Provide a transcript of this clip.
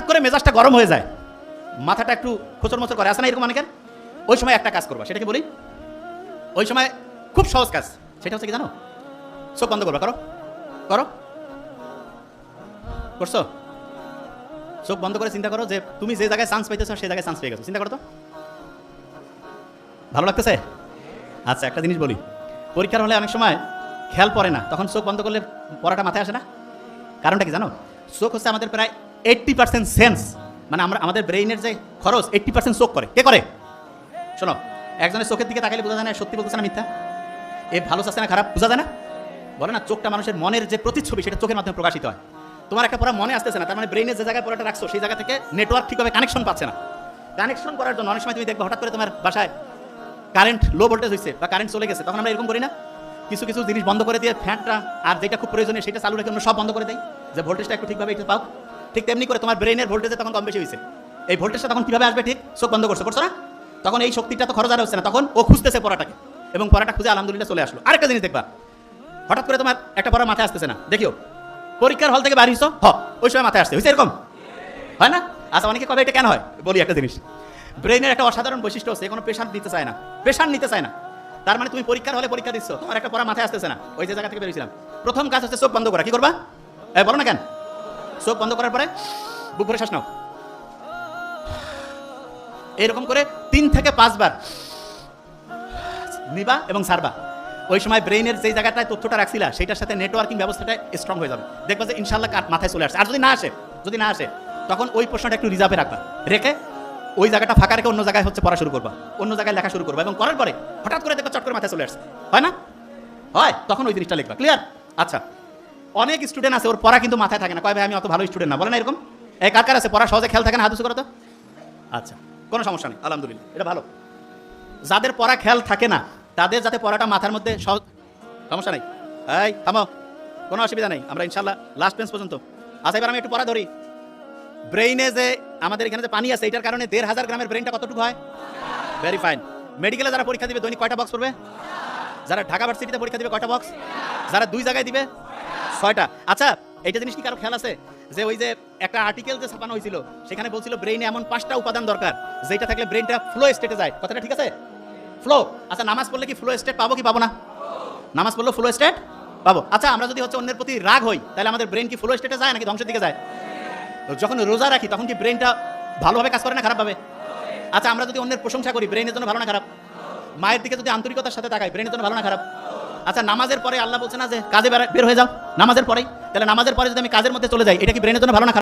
করে মেজাজটা গরম হয়ে যায়, মাথাটা একটু খোঁচর মোচর করে, আসে না এরকম অনেকের? ওই সময় একটা কাজ করবা, সেটাকে বলি, ওই সময় খুব সহজ কাজ, সেটা হচ্ছে কি জানো? চোখ বন্ধ করবা। করো করো, করছো? চোখ বন্ধ করে চিন্তা করো যে তুমি যে জায়গায় চান্স পাইতেছো সেই জায়গায় চান্স পেয়ে গেছো। চিন্তা করো তো, ভালো লাগতেছে? আচ্ছা, একটা জিনিস বলি, পরীক্ষার হলে অনেক সময় খেয়াল পড়ে না, তখন চোখ বন্ধ করলে পড়াটা মাথায় আসে না। কারণটা কি জানো? চোখ হচ্ছে আমাদের প্রায় 80% সেন্স, মানে আমরা আমাদের ব্রেইনের যে খরচ 80% চোখ করে। কে করে? শোনো, একজনের চোখের দিকে তাকাইলে বোঝা যায় না সত্যি বলতেছে না মিথ্যা, এ ভালো চাচ্ছে না খারাপ, বোঝা যায় না? বলে না, চোখটা মানুষের মনের যে প্রতিচ্ছবি সেটা চোখের মাধ্যমে প্রকাশিত হয়। তোমার একটা পড়া মনে আসতেছে না, তার মানে ব্রেইনে যে জায়গায় পড়াটা রাখছো সেই জায়গা থেকে নেটওয়ার্ক ঠিকভাবে কানেকশন পাচ্ছে না। কানেকশন করার জন্য অনেক সময় তুমি দেখবে হঠাৎ করে তোমার বাসায় কারেন্ট লো ভোল্টেজ হয়েছে বা কারেন্ট চলে গেছে, তখন আমরা এরকম করি না, কিছু কিছু জিনিস বন্ধ করে দিয়ে ফ্যানটা আর যেটা খুব প্রয়োজনীয় সেটা চালু রেখে আমরা সব বন্ধ করে দেই, যে ভোল্টেজটা একটু ঠিকভাবে একটু পাও। ঠিক তেমনি করে তোমার ব্রেইনের ভোল্টেজে তখন কম বেশি হয়েছে, এই ভোল্টেজটা তখন কিভাবে আসবে? ঠিক চোখ বন্ধ করছো না, তখন এই শক্তিটা তো খরচ আর হচ্ছে না, তখন ও খুঁজতেছে পড়াটাকে, এবং পড়াটা খুঁজে আলহামদুলিল্লাহ চলে আসলো। আরেকটা জিনিস দেখবা, হঠাৎ করে তোমার একটা পড়া মাথায় আসতেছে না, দেখিও পরীক্ষার হল থেকে বাড়ি হইছো, ওই সময় মাথায় আসছে, হয়েছে এরকম হয় না? আচ্ছা, অনেকে কবে এটা কেন হয় বলি একটা জিনিস, ব্রেইনের একটা অসাধারণ বৈশিষ্ট্য হচ্ছে কোনো প্রেশার দিতে চায় না, প্রেশার নিতে চায় না। তার মানে তুমি পরীক্ষার হলে পরীক্ষা দিচ্ছ, তোমার একটা পড়া মাথায় আসতেছে না, ওই যে জায়গা থেকে বেরিয়েছিলাম, প্রথম কাজ হচ্ছে চোখ বন্ধ করা। কি করবা? বলো না কেন? চোখ বন্ধ করার পরে বুক ভরে শ্বাস নাও, এরকম করে 3 থেকে 5 বার নিবা এবং ছাড়বা। ওই সময় ব্রেইনের যে জায়গাটায় তথ্যটা রাখছিলা সেটার সাথে নেটওয়ার্কিং ব্যবস্থাটা স্ট্রং হয়ে যাবে, দেখবা যে ইনশাল্লাহ মাথায় চলে আসছে। আর যদি না আসে তখন ওই প্রশ্নটা একটু রিজার্ভে রাখবা, রেখে ওই জায়গাটা ফাঁকা রেখে অন্য জায়গায় হচ্ছে পড়া শুরু করবা, অন্য জায়গায় লেখা শুরু করবা, এবং করার পরে হঠাৎ করে দেখবা চট করে মাথায় চলে আসছে, হয় না? হয়, তখন ওই জিনিসটা লিখবা। ক্লিয়ার? আচ্ছা, অনেক স্টুডেন্ট আছে ওর পড়া কিন্তু মাথায় থাকে না, কয় ভাই আমি অত ভালো স্টুডেন্ট না, বলে না এরকম? কার কার আছে পড়া সহজে খেয়াল থাকে না? হাত উঁচু করো তো। আচ্ছা, কোনো সমস্যা নেই, আলহামদুলিল্লাহ, এটা ভালো। যাদের পড়া খেয়াল থাকে না তাদের যাতে পড়াটা মাথার মধ্যে সহজ, সমস্যা নেই, এই থামো, কোনো অসুবিধা নেই, আমরা ইনশাল্লাহ লাস্ট বেঞ্চ পর্যন্ত। আচ্ছা, এবার আমি একটু পড়া ধরি। ব্রেইনে যে আমাদের এখানে যে পানি আছে এটার কারণে 1500 গ্রামের ব্রেইনটা কতটুকু হয়? Very fine. মেডিকেলে যারা পরীক্ষা দিবে দৈনিক কয়টা বক্স পড়বে? যারা ঢাকা ভার্সিটিতে পরীক্ষা দিবে কয়টা বক্স? যারা 2 জায়গায় দিবে 6টা। আচ্ছা, এইটা জিনিস কি কারো খেয়াল আছে যে ওই যে একটা আর্টিকেল যে ছাপানো হয়েছিল সেখানে বলছিল ব্রেইনে এমন 5টা উপাদান দরকার যেটা থাকলে ব্রেইনটা ফ্লো স্টেটে যায়, কথাটা ঠিক আছে? ফ্লো। আচ্ছা, নামাজ পড়লে কি ফ্লো স্টেট পাবো কি পাবো না? নামাজ পড়লে ফ্লো স্টেট পাবো। আচ্ছা, আমরা যদি হচ্ছে অন্যের প্রতি রাগ হই তাহলে আমাদের ব্রেন কি ফ্লো স্টেটে যায় নাকি ধ্বংসের দিকে যায়? যখন রোজা রাখি তখন কি ব্রেনটা ভালোভাবে কাজ করে না খারাপভাবে? আচ্ছা, আমরা যদি অন্যের প্রশংসা করি ব্রেনের জন্য ভালো না খারাপ? মায়ের দিকে যদি আন্তরিকতার সাথে তাকাই ব্রেনের জন্য ভালো না খারাপ? আচ্ছা, নামাজের পরে আল্লাহ বলছে না যে কাজে বের হয়ে যাও নামাজের পরেই, তাহলে নামাজের পরে যদি আমি কাজের মধ্যে চলে যাই এটা কি ব্রেনের জন্য ভালো না খারাপ?